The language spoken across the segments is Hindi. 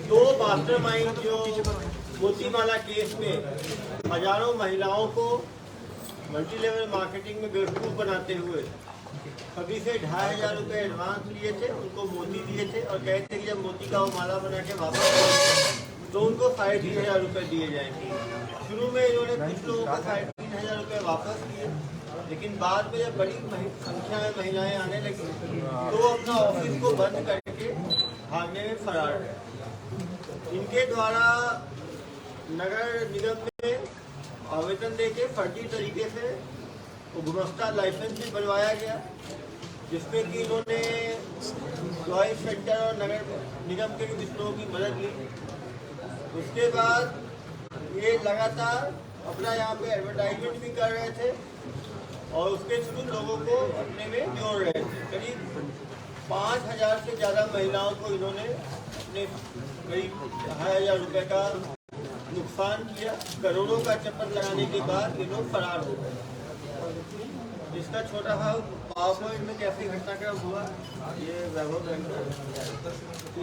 दो मास्टरमाइंड जो मोतीमाला केस में हजारों महिलाओं को मल्टी लेवल मार्केटिंग में बेवकूफ बनाते हुए अभी से 2,500 रुपये एडवांस लिए थे, उनको मोती दिए थे और कहते थे कि जब मोती का वो माला बना के वापस तो उनको 3,500 रुपये दिए जाएंगे। शुरू में इन्होंने कुछ लोगों को 3,500 रुपये वापस किए, लेकिन बाद में जब बड़ी संख्या में महिलाएं आने लगी तो अपना ऑफिस को बंद करके भागने में फरार है। इनके द्वारा नगर निगम में आवेदन देके फर्जी तरीके से गुमस्ता लाइसेंस भी बनवाया गया, जिसमें कि इन्होंने चॉइस सेंटर और नगर निगम के कुछ लोगों की मदद ली। उसके बाद ये लगातार अपना यहाँ पे एडवर्टाइजमेंट भी कर रहे थे और उसके थ्रू लोगों को अपने में जोड़ रहे थे। करीब 5,000 से ज़्यादा महिलाओं को इन्होंने अपने करीब 2,500 रुपये का नुकसान किया। करोड़ों का चक्कर लगाने के बाद ये लोग फरार हो गए। इसका छोटा सा पावर पॉइंट में कैसी घटनाक्रम हुआ ये वैभव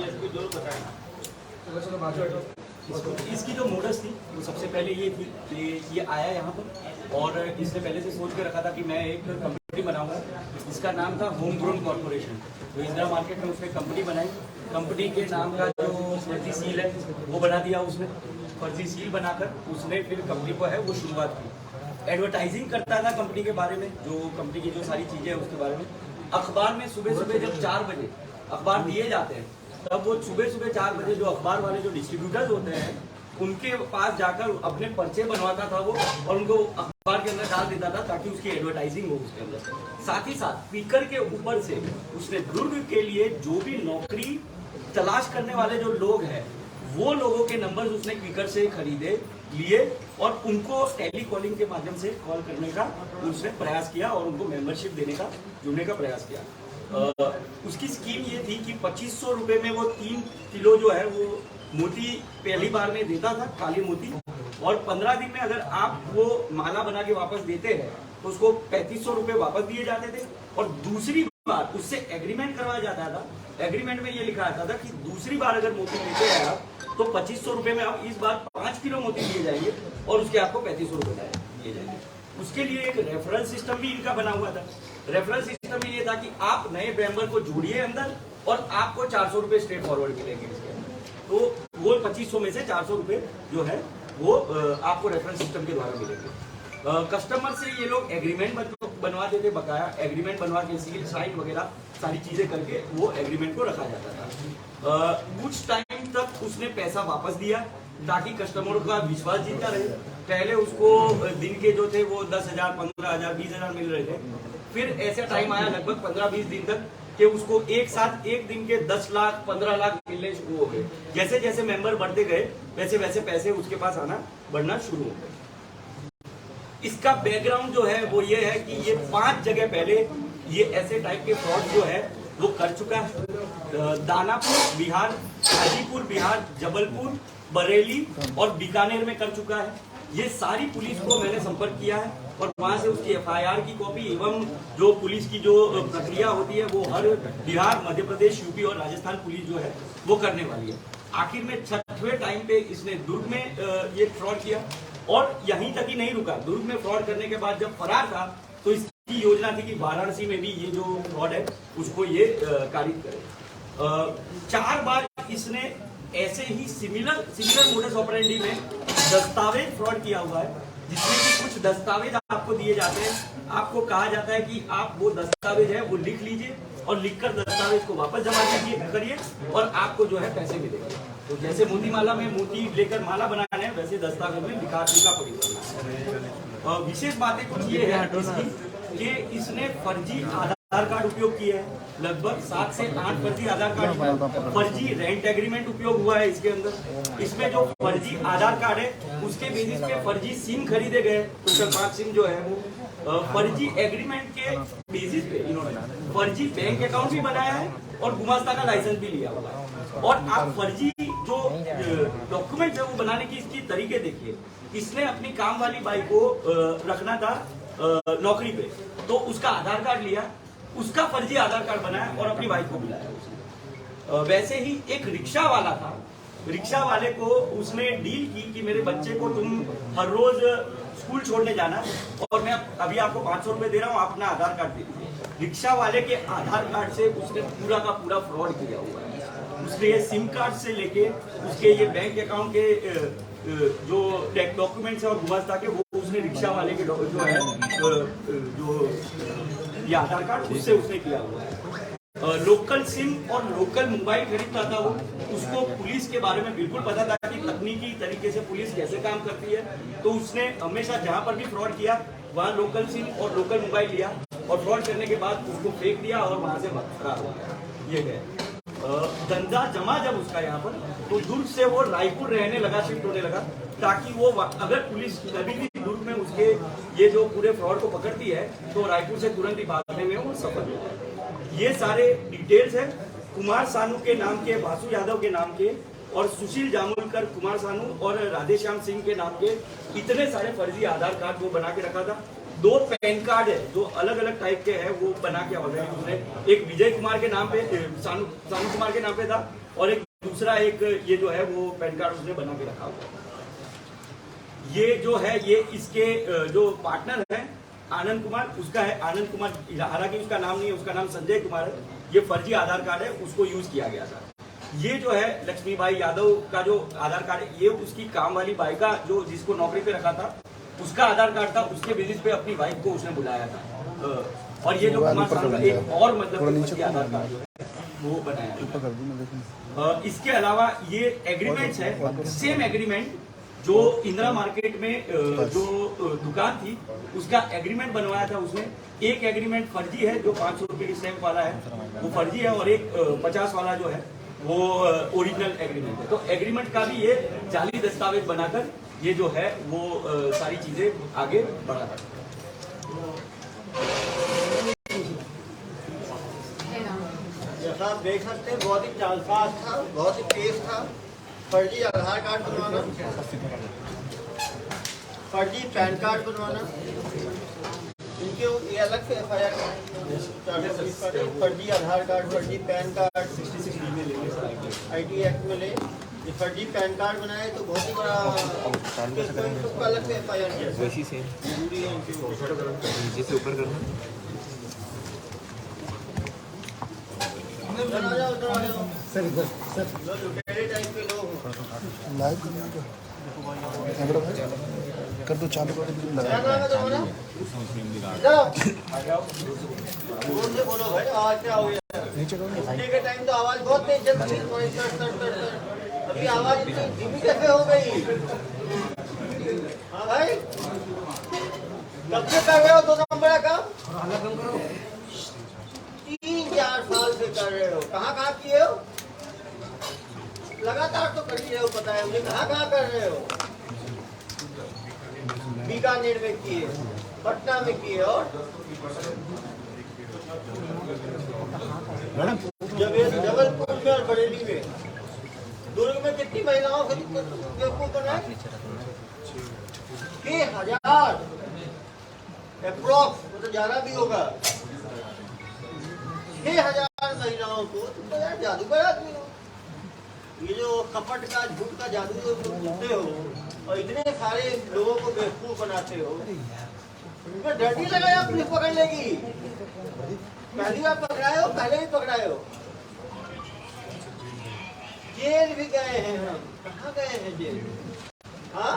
इसको जरूर बताएंगे। इसकी जो मोडस थी वो सबसे पहले ये थी कि ये आया यहाँ पर और इसने पहले से सोच के रखा था कि मैं एक कंपनी बनाऊंगा। इसका नाम था होम ग्रोन कॉर्पोरेशन। तो इंदिरा मार्केट में उसने कंपनी बनाई। कंपनी के नाम का जो फर्जी सील है वो बना दिया उसने। फर्जी सील बनाकर उसने फिर कंपनी को है वो शुरुआत की। एडवर्टाइजिंग करता था कंपनी के बारे में, जो कंपनी की जो सारी चीज़ें हैं उसके बारे में। अखबार में सुबह सुबह जब 4 बजे अखबार दिए जाते हैं तब वो सुबह सुबह 4 बजे जो अखबार वाले जो डिस्ट्रीब्यूटर्स होते हैं उनके पास जाकर अपने पर्चे बनवाता था वो और उनको अखबार के अंदर डाल देता था ताकि उसकी एडवर्टाइजिंग हो उसके अंदर। साथ ही साथ स्पीकर के ऊपर से उसने दुर्ग के लिए जो भी नौकरी तलाश करने वाले जो लोग हैं वो लोगों के नंबर उसने क्विकर से खरीदे लिए और उनको टेली कॉलिंग के माध्यम से कॉल करने का उसने प्रयास किया और उनको मेंबरशिप देने का जुड़ने का प्रयास किया। उसकी स्कीम ये थी कि 2,500 रुपये में वो 3 किलो जो है वो मोती पहली बार में देता था, काली मोती, और 15 दिन में अगर आप वो माला बना के वापस देते हैं तो उसको 3,500 रुपये वापस दिए जाते थे। और दूसरी बार उससे एग्रीमेंट करवाया जाता था। एग्रीमेंट में ये लिखा आता था कि दूसरी बार अगर मोती लेते हैं आप तो 2,500 रुपये में आप इस बार 5 किलो मोती दिए जाएंगे और उसके आपको 3,500 रुपये दिए जाएंगे। उसके लिए एक रेफरेंस सिस्टम भी इनका बना हुआ था। रेफरेंस सिस्टम ये था कि आप नए मेंबर को जोड़िए अंदर और आपको 400 रुपये स्ट्रेट फॉरवर्ड मिलेंगे इसके अंदर। तो वो 2,500 में से 400 रुपये जो है वो आपको रेफरेंस सिस्टम के द्वारा मिलेंगे। कस्टमर से ये लोग एग्रीमेंट बनवाते थे, बकाया एग्रीमेंट बनवा के सील साइन वगैरह सारी चीजें करके वो एग्रीमेंट को रखा जाता था। कुछ टाइम तक उसने पैसा वापस दिया ताकि कस्टमरों का विश्वास जीता रहे। पहले उसको दिन के जो थे वो 10,000, 15,000, 20,000 मिल रहे थे। फिर ऐसा टाइम आया लगभग 15-20 दिन तक कि उसको एक साथ एक दिन के 10 लाख 15 लाख मिलने शुरू हो गए। जैसे जैसे मेंबर बढ़ते गए वैसे वैसे पैसे उसके पास आना बढ़ना शुरू हो गए। इसका बैकग्राउंड जो है वो ये है कि ये 5 जगह पहले ये ऐसे टाइप के फ्रॉड जो है वो कर चुका है। दानापुर बिहार, हाजीपुर बिहार, जबलपुर, बरेली और बीकानेर में कर चुका है। ये सारी पुलिस को मैंने संपर्क किया है और वहां से उसकी FIR की कॉपी एवं जो पुलिस की जो प्रक्रिया होती है वो हर बिहार, मध्य प्रदेश, यूपी और राजस्थान पुलिस जो है वो करने वाली है। आखिर में 6वें टाइम पे इसने दुर्ग में ये फ्रॉड किया और यहीं तक ही नहीं रुका। दुर्ग में फ्रॉड करने के बाद जब फरार था तो इसकी योजना थी कि वाराणसी में भी ये जो फ्रॉड है उसको ये कारित करे। 4 बार इसने ऐसे ही सिमिलर मोडस ऑपरेंडी में दस्तावेज फ्रॉड किया हुआ है, जिसमें कि कुछ दस्तावेज आपको दिए जाते हैं। आपको कहा जाता है कि आप वो दस्तावेज है वो लिख लीजिए और लिखकर दस्तावेज को वापस जमा करिए और आपको जो है पैसे मिलेंगे। तो जैसे मोती माला में मोती लेकर माला बनाने हैं वैसे दस्तावेज में लिखा पड़ेगा। विशेष बातें कुछ ये है इसकी कि इसने फर्जी आधार कार्ड उपयोग किया है। लगभग 7 से 8 फर्जी आधार कार्ड, फर्जी रेंट एग्रीमेंट उपयोग हुआ है इसके अंदर। इसमें जो फर्जी आधार कार्ड है उसके बेसिस पे फर्जी सिम खरीदे गए, टोटल 5 सिम जो है वो फर्जी एग्रीमेंट के बेसिस पे इन्होंने फर्जी बैंक अकाउंट भी बनाया है और गुमास्ता का लाइसेंस भी लिया हुआ है। और आप फर्जी जो डॉक्यूमेंट है वो बनाने की इसकी तरीके देखिए। इसने अपनी काम वाली बाई को रखना था नौकरी पे, तो उसका आधार कार्ड लिया, उसका फर्जी आधार कार्ड बनाया और अपनी वाइफ को बुलाया उसने। वैसे ही एक रिक्शा वाला था, रिक्शा वाले को उसने डील की कि मेरे बच्चे को तुम हर रोज स्कूल छोड़ने जाना और मैं अभी आपको 500 रुपए दे रहा हूँ, आप अपना आधार कार्ड दे दीजिए। रिक्शा वाले के आधार कार्ड से उसने पूरा का पूरा फ्रॉड किया हुआ है। उसने ये सिम कार्ड से लेके उसके ये बैंक अकाउंट के जो डॉक्यूमेंट्स है और गुमास्ता के वो उसने रिक्शा वाले के जो है जो ये आधार कार्ड उससे उसने किया हुआ है। लोकल सिम और लोकल मोबाइल खरीदता था वो, उसको पुलिस के बारे में बिल्कुल पता था कि तकनीकी तरीके से पुलिस कैसे काम करती है, तो उसने हमेशा जहां पर भी फ्रॉड किया वहां लोकल सिम और लोकल मोबाइल लिया और फ्रॉड करने के बाद उसको फेंक दिया और वहां से फरार हो गया। ये है धंधा जमा जब उसका यहाँ पर, तो दुर्ग से वो रायपुर रहने लगा, शिफ्ट होने लगा, ताकि वो अगर पुलिस कभी भी दुर्ग में उसके ये जो पूरे फ्रॉड को पकड़ती है तो रायपुर से तुरंत ही भागने में वो सफल हो जाए। ये सारे डिटेल्स है कुमार सानू के नाम के, वासु यादव के नाम के और सुशील जामुलकर, कुमार सानू और राधेश्याम सिंह के नाम के इतने सारे फर्जी आधार कार्ड वो बना के रखा था। 2 पैन कार्ड है जो अलग अलग टाइप के हैं वो बना के ऑलरेडी उसने, एक विजय कुमार के नाम पे, सानू कुमार के नाम पे था और एक दूसरा एक ये जो है वो पैन कार्ड उसने बना के रखा हुआ। ये जो है ये इसके जो पार्टनर है आनंद कुमार, उसका है आनंद कुमार, हालांकि उसका नाम नहीं है, उसका नाम संजय कुमार है। ये फर्जी आधार कार्ड है, उसको यूज किया गया था। ये जो है लक्ष्मीबाई यादव का जो आधार कार्ड है, ये उसकी काम वाली बाई का जो जिसको नौकरी पे रखा था उसका आधार कार्ड था, उसके बेसिस पे अपनी वाइफ को उसने बुलाया था। और ये जो कुमार सानू का एक और मतलब फर्जी आधार कार्ड जो है वो बनाया। इसके अलावा ये एग्रीमेंट्स है, सेम एग्रीमेंट जो इंदिरा मार्केट में जो दुकान थी उसका एग्रीमेंट बनवाया था उसने। एक एग्रीमेंट फर्जी है जो 500 रुपए की स्टैंप वाला है वो फर्जी है, और एक 50 वाला जो है वो ओरिजिनल एग्रीमेंट है। तो एग्रीमेंट का भी ये जाली दस्तावेज बनाकर ये जो है वो सारी चीजें आगे बढ़ा है। जैसा आप देख सकते हैं बहुत ही चालसाज था, बहुत ही तेज था। फर्जी आधार कार्ड बनवाना, फर्जी पैन कार्ड बनवाना, इनके ये अलग से FIR फर्जी आधार कार्ड, फर्जी पैन कार्ड 66 IT एक्ट में ले, ये फर्जी पैन कार्ड बनाए तो बहुत ही बड़ा अलग से FIR किया। वैसी से जरूरी है इनके नीचे से ऊपर करना। सर इधर सर लुटेरे टाइप के लोग लाइव कर दो, चालू कर दो। क्या नाम है तुम्हारा? जोर से बोलो भाई, आवाज क्या हो गया? नीचे करो। उठने के टाइम तो आवाज बहुत तेज चलती है, अभी आवाज इतनी धीमी कैसे हो गई? हाँ भाई, कब से कर रहे हो 2 नंबर का काम? 3-4 साल से कर रहे हो। कहाँ किए हो? लगातार तो कर ही रहे हो, पता है मुझे। कहाँ कर रहे हो? बीकानेर में किए, पटना में किए, और जब ये जबलपुर में और बरेली में, दुर्ग में कितनी महिलाओं को बेवकूफ बनाए? 6,000 अप्रोक्स, मतलब ज्यादा भी होगा। 6,000 महिलाओं को तुम तो यार जादूगर आदमी हो। ये जो कपट का झूठ का जादू करते हो और इतने सारे लोगों को बेवकूफ बनाते हो, तुम्हें डर नहीं लगा यार पुलिस पकड़ लेगी? पहली बार पकड़ाए हो, पहले भी पकड़ाए हो। जेल भी गए हैं हम। कहाँ गए हैं जेल? हाँ,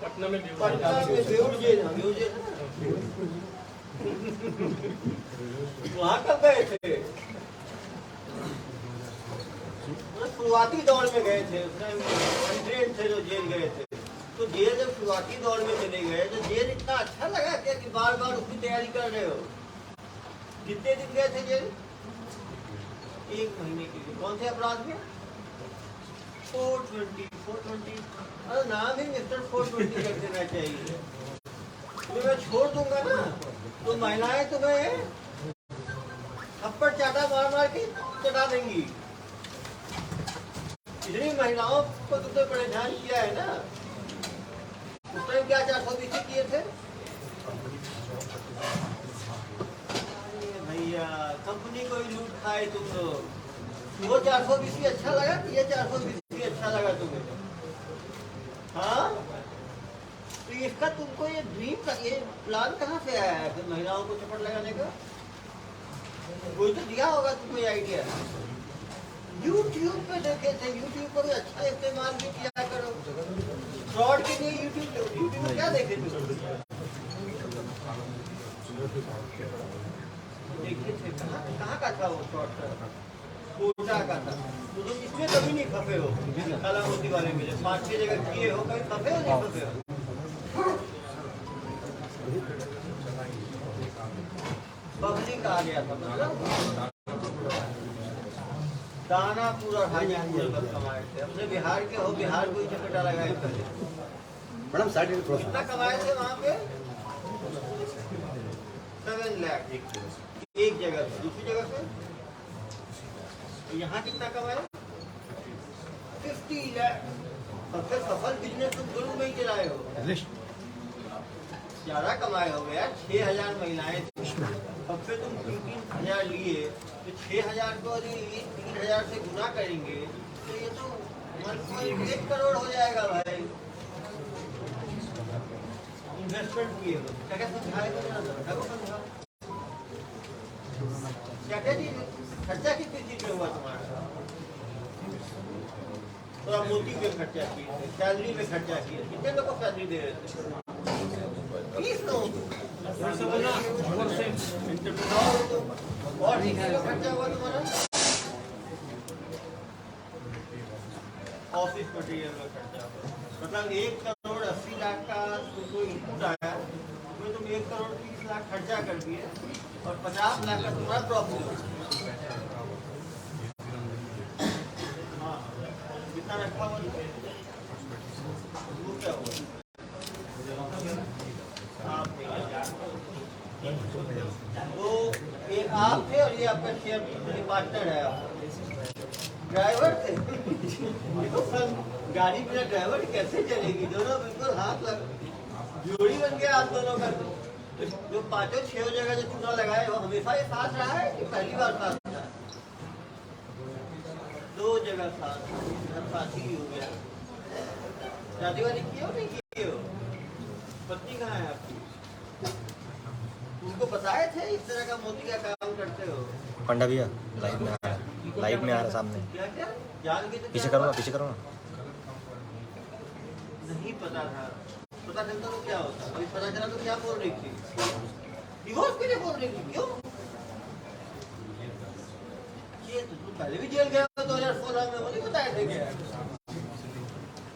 पटना में बेऊर जेल। वहाँ कब गए थे? शुरुआती दौर में गए थे, उसमें थे जो जेल गए थे। तो जेल जब शुरुआती दौर में चले गए तो जेल इतना अच्छा लगा क्या कि बार बार उसकी तैयारी कर रहे हो? कितने दिन गए थे जेल? 1 महीने के लिए। कौन से अपराध में? 420। अरे नाम ही मिस्टर 420 रख देना चाहिए। तुम्हें मैं छोड़ दूंगा ना तो महिलाएं तुम्हें थप्पड़ चाटा मार मार के चढ़ा देंगी। इतनी महिलाओं को तुमने परेशान किया है ना। उस टाइम क्या 420 किए थे? भाई यार, कंपनी को ही लूट खाए तुम लोग। वो 420 अच्छा लगा कि ये 420 अच्छा लगा तुम्हें? हाँ, तो इसका तुमको ये ड्रीम का ये प्लान कहाँ से आया है फिर महिलाओं को चपट लगाने का? कोई तो दिया होगा तुमको ये आइडिया। YouTube पे देखे थे, YouTube को भी अच्छा इस्तेमाल भी किया करो। फ्रॉड के लिए YouTube में क्या देखे थे? देखे थे कहाँ का था वो फ्रॉड? कोटा का था। तो तुम इसमें कभी नहीं फंसे हो? काला मोती वाले में 5-6 जगह किए हो, कभी फंसे हो नहीं फंसे हो? पब्लिक आ गया था मतलब दानापुर और हाजीपुर बस कमाए थे। अपने बिहार के हो, बिहार को ही चपेटा लगाए पहले। मैडम साइड कितना कमाए थे वहाँ पे? 7 लाख एक जगह से। दूसरी जगह से तो यहाँ कितना कमाए? 50 लाख। सबसे सफल बिजनेस तुम शुरू में ही चलाए हो। ज्यादा कमाए हो गया। 6,000 महिलाएं थी, सबसे तुम 3,000 लिए तो 6,000 को यदि 3,000 से गुना करेंगे तो ये तो 1 करोड़ हो जाएगा भाई। इन्वेस्टमेंट किए हो क्या क्या समझाए तो क्या चीज खर्चा कितनी चीज में हुआ तुम्हारा? तो आप मोती पे खर्चा किए, सैलरी में खर्चा किए। कितने लोग को सैलरी दे रहे थे? 30 लोग। और खर्चा हुआ तुम्हारा? ऑफिस मटेरियल में खर्चा, मतलब 1 करोड़ 80 लाख का तुमको इनपुट आया, उसमें तुम 1 करोड़ 30 लाख खर्चा कर दिए और 50 लाख का तुम्हारा प्रॉफिट। हाँ, कितना रखा हुआ था? क्या हुआ? तो एक आप थे और ये आपका शेयर पार्टनर है। ड्राइवर थे। गाड़ी बिना ड्राइवर कैसे चलेगी? दोनों बिल्कुल हाथ लग जोड़ी बन गया आप दोनों का। जो 5-6 जगह जो चूना लगाए वो हमेशा ये साथ रहा है कि पहली बार साथ रहा? 2 जगह साथी हो गया। शादी वादी किए हो नहीं किए हो? पत्नी कहाँ है आपकी? उनको बताए थे इस तरह का मोती का काम करते हो? पंडा भैया लाइव में आ रहा सामने। क्या क्या जान के तो पीछे करो ना, पीछे करो ना। नहीं पता था। पता चलता तो क्या होता? अभी पता चला तो क्या बोल रही थी? डिवोर्स के लिए बोल रही थी? क्यों? ये तो पहले भी जेल गया 2016 में, वो नहीं बताए थे क्या?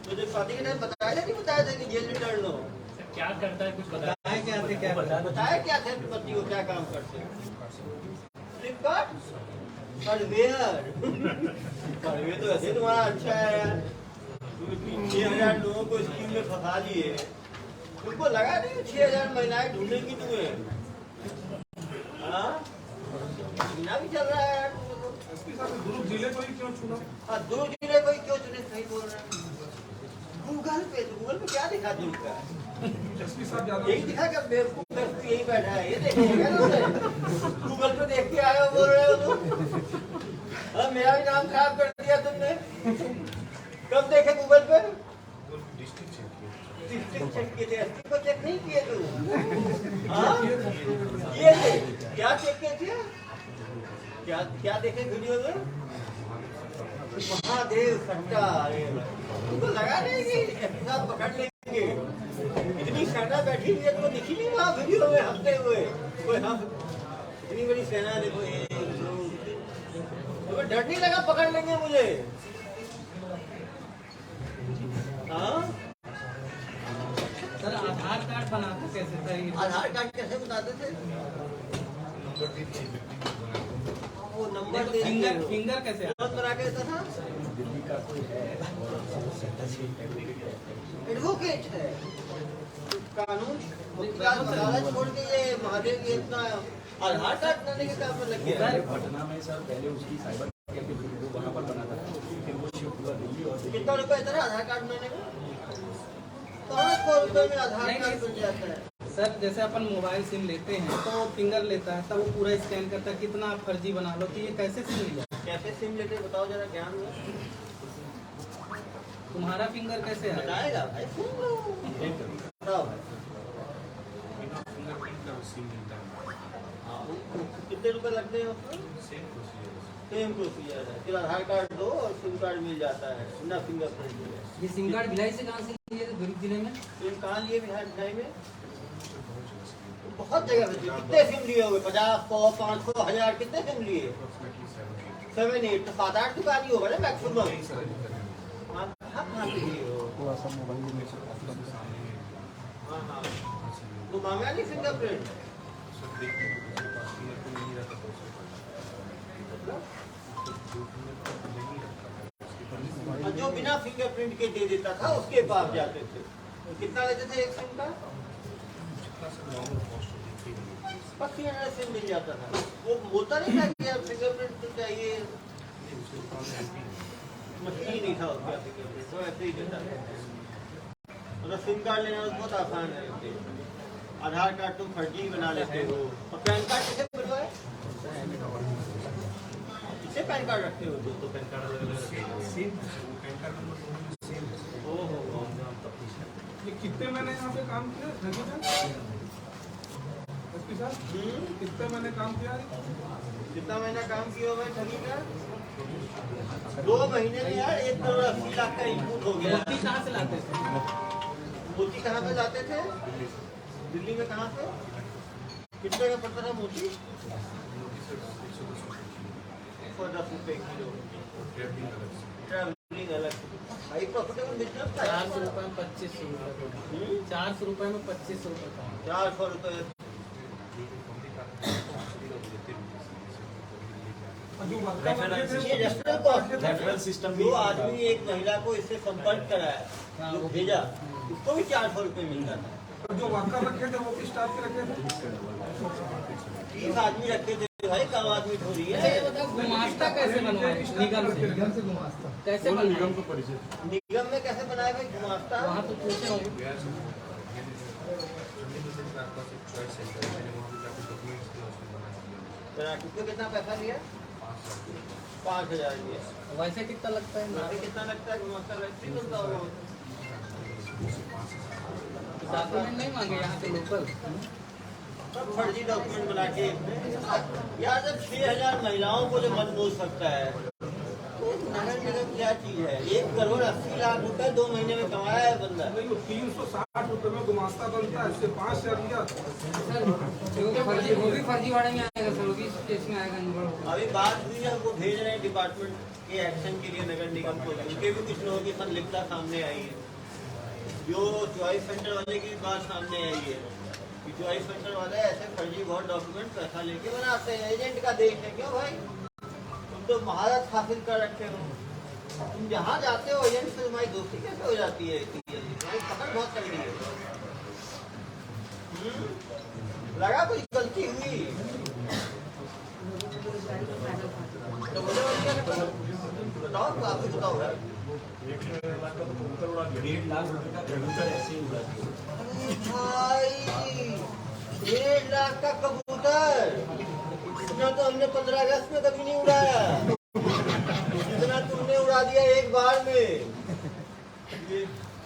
तो जब शादी के टाइम बताया था नहीं बताया था कि जेल रिटर्न लो? क्या करता है कुछ बताया क्या थे? क्या बताया क्या थे पति को क्या काम करते? फ्लिपकार्ट सर्वेयर। सर्वे तो ऐसे तुम्हारा अच्छा है यार। 6,000 लोगों को स्कीम में फंसा लिए। तुमको लगा नहीं 6,000 महिलाएं ढूंढेंगी तुम्हें? हाँ, महीना भी चल रहा है यार। दुर्ग जिले को ही क्यों चुना? हाँ, दुर्ग जिले को ही क्यों चुने? सही बोल रहे हैं। गूगल पे क्या दिखा दुर्ग का? यही दिखा क्या? बेवकूफ यही बैठा है, ये देखिएगा ना। गूगल पे देख के आए हो बोल रहे हो तुम? हाँ, मेरा भी नाम खराब कर दिया तुमने। कब देखे गूगल पे? डिस्ट्रिक्ट चेक किए थे, एसपी को चेक नहीं किए तुम? हाँ, किए थे। क्या चेक किए थे? क्या देखे वीडियो में? महादेव सट्टा। तुमको लगा नहीं कि साहब पकड़ लेंगे? इतनी सेना बैठी हुई है, तो दिखी नहीं वहाँ वीडियो में हंसते हुए? कोई हम इतनी बड़ी सेना देखो, तुम्हें डर नहीं लगा पकड़ लेंगे मुझे? हाँ, सर आधार कार्ड बनाते कैसे थे? आधार कार्ड कैसे बताते थे? वो नंबर दे फिंगर कैसे? बना के देता था। एडवोकेट है, कानून वकालत छोड़ के ये महादेव ये इतना आधार कार्ड बनाने के काम में लग गया। पटना में सर पहले उसकी साइबर वहाँ पर बना था, फिर वो शिफ्ट हुआ दिल्ली और कितना रुपए इतना आधार कार्ड बनाने में? 500 रुपए में आधार कार्ड बन जाता है। सर जैसे अपन मोबाइल सिम लेते हैं तो वो फिंगर लेता है तब वो पूरा स्कैन करता है, कितना आप फर्जी बना लो, तो ये कैसे सिम लिया? कैसे सिम लेते बताओ जरा, ज्ञान दो। तुम्हारा फिंगर कैसे है? बताएगा भाई, सुन लो। बताओ भाई। हाँ, कितने रुपए लगते हैं उसमें? सेम प्रोसीजर है। फिर आधार कार्ड दो और सिम कार्ड मिल जाता है, बिना फिंगरप्रिंट। ये सिम कार्ड भिलाई से कहाँ से लिए थे दुर्ग जिले में? सिम कहाँ लिए बिहार में? बहुत जगह पे कितने सिम लिए होंगे? 50, 100, 500, 1000 कितने सिम लिए? 7, 8 तो 7, 8 दुकान ही होगा ना मैक्सिमम। आप कहाँ से लिए हो? थोड़ा सा मोबाइल में से हाँ हाँ, तो मांगा नहीं फिंगरप्रिंट? जो बिना फिंगरप्रिंट के दे देता था उसके पास जाते थे। तो कितना लेते थे एक सिम का? 25,000 सिम मिल जाता था। वो बोलता नहीं था कि यार फिंगरप्रिंट तो चाहिए, मशीन ही नहीं था उसका फिंगरप्रिंट, तो ऐसे ही देता था। मतलब सिम कार्ड लेना बहुत आसान है। आधार कार्ड तुम फर्जी बना लेते हो, और पैन कार्ड किसे बनवाए? किसे पैन कार्ड रखते हो? तो पैन कार्ड ये कितने मैंने यहाँ पे काम किया एसपी साहब? कितने मैंने काम किया? कितना महीना काम किया हो भाई ठगी का? 2 महीने में यार 1 करोड़ 80 लाख का इनपुट हो गया। मोती कहाँ से लाते थे? मोती कहाँ पे लाते थे? दिल्ली में कहाँ पे? कितने का पड़ता था मोती? 10 रुपए किलो। ट्रैवलिंग अलग। भाई प्रॉफिटेबल बिजनेस था। 400 रुपए में 2500 रुपए। 400 रुपए में 2500 रुपए का। 400 रुपए। ये रेफरल कॉस्ट, रेफरल सिस्टम जो आदमी एक महिला को इससे संपर्क कराया, जो भेजा, उसको भी 400 रुपए मिलता था। जो वर्कर रखे थे वो किस टाइप के रखे थे? 30 आदमी रखे थे भाई, कम आदमी थोड़ी है। गुमास्ता कैसे बनवाए? निगम से गुमास्ता कैसे बनाए? निगम में कैसे बनाए भाई गुमास्ता? वहाँ तो पूछे होंगे। किसको कितना पैसा लिया? 5,000 लिया। वैसे कितना लगता है? वैसे कितना लगता है? गुमास्ता रजिस्ट्री बनता होगा। डॉक्यूमेंट नहीं मांगे यहाँ के लोकल? सब फर्जी डॉक्यूमेंट बना के यार, जब 6,000 महिलाओं को जो मन बोल सकता है, तो नगर निगम क्या चीज है? 1 करोड़ 80 लाख रुपए 2 महीने में कमाया है बंदा। 360 रुपए में गुमास्ता बनता है, इससे 5,000 लिया। सर वो भी फर्जीवाड़े में आएगा सर, वो भी केस में आएगा नंबर। अभी बात हुई है, वो भेज रहे हैं डिपार्टमेंट के एक्शन के लिए नगर निगम को। उनके भी कुछ लोगों की संलिप्तता सामने आई है। जो चॉइस सेंटर वाले की बात सामने आई है कि चॉइस सेंटर वाले ऐसे फर्जी बहुत डॉक्यूमेंट पैसा लेके बनाते हैं। एजेंट का देश है क्यों भाई? तुम तो महारत हासिल कर रखे हो। तुम जहाँ जाते हो एजेंट से तुम्हारी दोस्ती कैसे हो जाती है? तुम्हारी पकड़ बहुत तगड़ी है। लगा कुछ गलती हुई तो बताओ, काफी बताओ यार। 1.5 लाख रुपए का कबूतर ऐसे ही उड़ा दिया। भाई 1.5 लाख का कबूतर, इतना तो हमने 15 अगस्त में कभी नहीं उड़ाया, जितना तुमने उड़ा दिया एक बार में। ये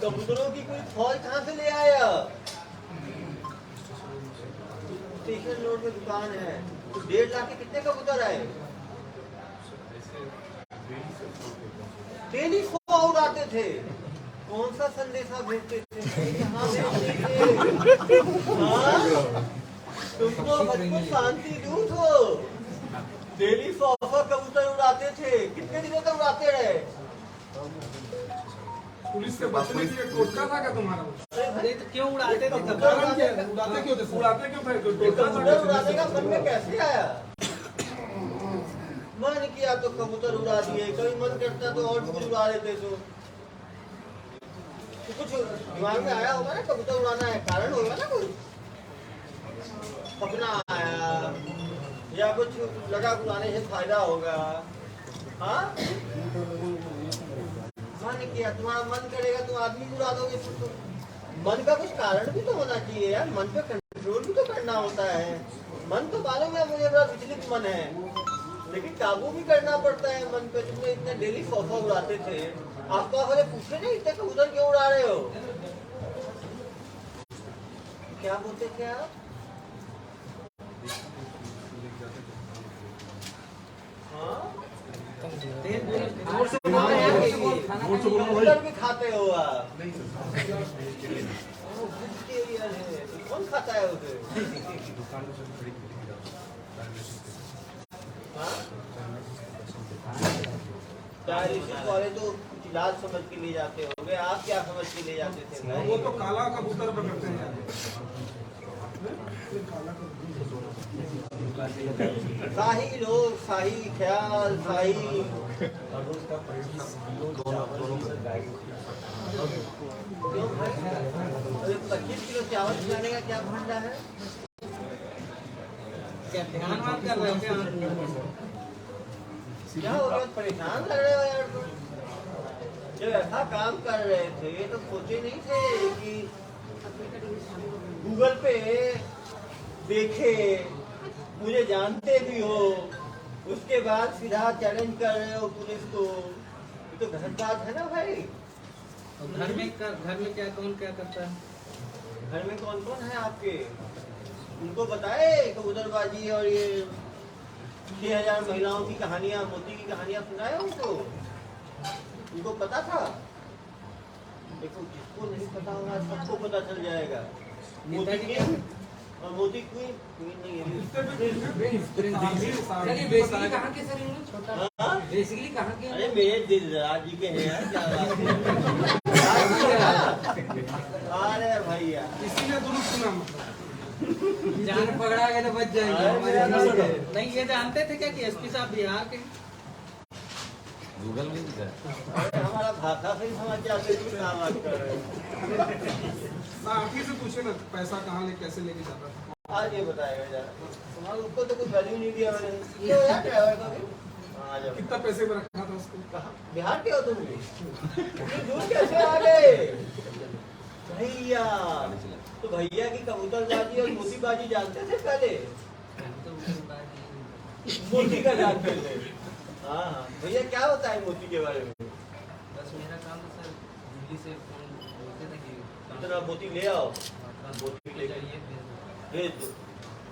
कबूतरों की कोई फौज कहाँ से ले आया? स्टेशन रोड में दुकान है, तो 1.5 लाख के कितने कबूतर आए? डेली 100 उड़ाते थे। कौन सा संदेशा भेजते थे? यहाँ भेजते थे। हाँ? तुमको भरपूर शांति दूत हो। डेली 100 कबूतर उड़ाते थे। कितने दिनों तक उड़ाते रहे? पुलिस से बचने के लिए टोटका था क्या तुम्हारा? अरे तो क्यों उड़ाते थे? उड़ाते क्यों थे? कबूतर उड़ाने का मन में कैसे आया? मन किया तो कबूतर उड़ा दिए, कभी मन करता तो और भी कुछ उड़ा देते। तो कुछ दिमाग में आया होगा ना, कबूतर उड़ाना है, कारण होगा ना, कुछ सपना आया या कुछ लगा उड़ाने से फायदा होगा। हाँ, मन किया, तुम्हारा मन करेगा तुम आदमी उड़ा दोगे। मन का कुछ कारण भी तो होना चाहिए यार, मन पे कंट्रोल भी तो करना होता है। मन तो मालूम है मुझे बड़ा विचलित मन है, लेकिन काबू भी करना पड़ता है मन पे। तुमने इतने डेली फौफा उड़ाते थे, आपका वाले पूछे नहीं इतने कबूतर क्यों उड़ा रहे हो? क्या बोलते थे आप? हाँ? कबूतर भी खाते हो आप? वेजिटेरियन है, तो कौन खाता है उसे? डायलिसिस वाले तो कुछ इलाज समझ के ले जाते होंगे, आप क्या समझ के ले जाते थे भाई? वो तो काला कबूतर पकड़ते हैं। शाही लोग, शाही ख्याल, शाही क्यों भाई? अरे 25 किलो चावल खिलाने का क्या भंडा है? क्या ध्यान वान कर रहे हो क्या? क्या हो गया, परेशान लग रहे हो यार तुम? जब ऐसा काम कर रहे थे तो सोचे नहीं थे कि गूगल पे देखे, मुझे जानते भी हो, उसके बाद सीधा चैलेंज कर रहे हो पुलिस को? ये तो गलत बात है ना भाई। घर में क्या कौन क्या करता है? घर में कौन कौन है आपके? उनको बताए कबूतरबाजी और ये 6000 महिलाओं की कहानियां, मोती की कहानियां सुनाए उनको? उनको पता था? देखो, जिसको नहीं पता होगा सबको पता चल जाएगा। मोती किंग और मोती क्वीन नहीं है। चलिए बेसिकली कहाँ के सर इंग्लिश? हाँ? बेसिकली कहाँ के? अरे मेरे दिलराज जी के हैं यार, क्या बात है। अरे भैया इसीलिए दुरुस्त सुना। जान पकड़ा गया तो बच जाएंगे अरे हमारे। नहीं, ये जानते थे क्या कि एसपी साहब बिहार के? गूगल में भी है। अरे हमारा भाषा से ही समझ जाते थे क्या बात कर रहे हैं। ना आप ही से पूछे ना, पैसा कहाँ ले कैसे लेके जाता था? आज ये बताएगा जरा, तुम्हारा उसको तो कुछ वैल्यू नहीं दिया मैंने। ये हो यार ड्राइवर का भी। हाँ, आ जाओ। कितना पैसे में रखा था उसको? कहाँ? बिहार के हो तुम भी? इतनी दूर कैसे आ गए भैया? तो भैया की कबूतरबाजी और मोतीबाजी जानते थे पहले? मोती का जानते थे? हाँ हाँ भैया, क्या होता है मोती के बारे में? बस मेरा काम तो सर दिल्ली से फोन बोलते थे कि इतना मोती ले आओ, मोती ले ये भेज दो।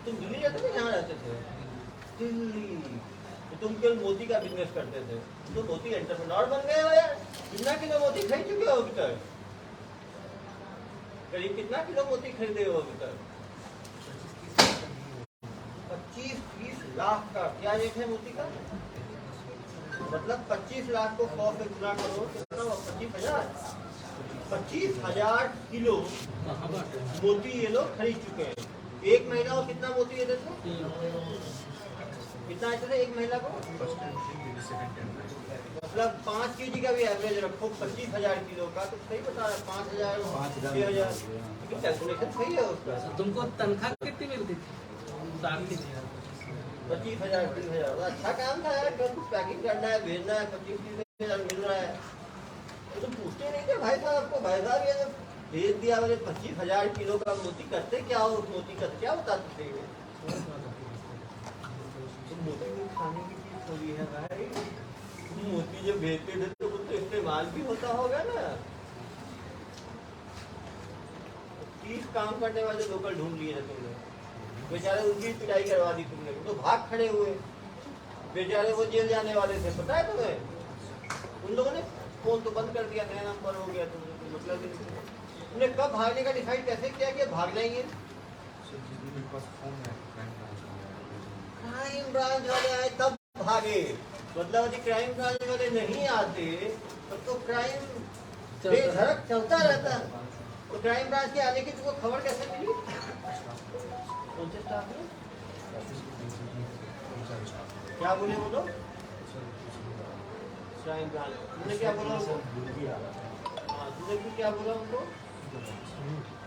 तुम दिल्ली जाते थे? यहाँ रहते थे दिल्ली? तो तुम केवल मोती का बिजनेस करते थे? तो मोती एंटरप्रेन्योर बन गए हो यार। कितना किलो मोती खरीद चुके हो अभी तक? करीब कितना किलो मोती खरीदे हो अभी तक? 25-30 लाख का। क्या रेट है मोती का? मतलब 25 लाख को 100 से गुना करो, कितना हुआ? 25,000। 25,000 किलो मोती ये लोग खरीद चुके हैं। एक महीना को कितना मोती देते थे? कितना देते थे एक महीना को? मतलब 5 kg का भी एवरेज रखो, 25,000 किलो का, तो सही बता रहा है। 5,000 6,000 कैलकुलेशन सही है उसका। तुमको तनख्वाह कितनी मिलती थी? 25,000 30,000। अच्छा काम था यार, कल कुछ पैकिंग करना है, भेजना है, 25,000 मिल रहा है। तो तुम पूछते नहीं थे भाई साहब आपको? भाई साहब ये भेज दिया मैंने 25,000 किलो का मोती, करते क्या हो उस मोती का? क्या बताते थे? तो मोती को खाने की चीज थोड़ी है भाई। मोती जब भेजते थे तो कुछ तो इस्तेमाल भी होता होगा ना। 30 काम करने वाले लोकल ढूंढ लिए थे तुमने, बेचारे उनकी पिटाई करवा दी तुमने, तो भाग खड़े हुए बेचारे, वो जेल जाने वाले थे, पता है तुम्हें? उन लोगों ने फोन तो बंद कर दिया, नया नंबर हो गया, तुमने मतलब ही नहीं। तुमने कब भागने का डिसाइड कैसे किया कि भागना ही है? क्राइम ब्रांच वाले आए तब भागे। मतलब यदि क्राइम ब्रांच वाले नहीं आते तब तो क्राइम बेधड़क चलता रहता। तो क्राइम ब्रांच के आने की तुमको खबर कैसे मिली? कौन से स्टाफ में? क्या बोले वो लोग? Crime branch. तुमने क्या बोला उनको? हाँ, तुमने भी क्या बोला उनको?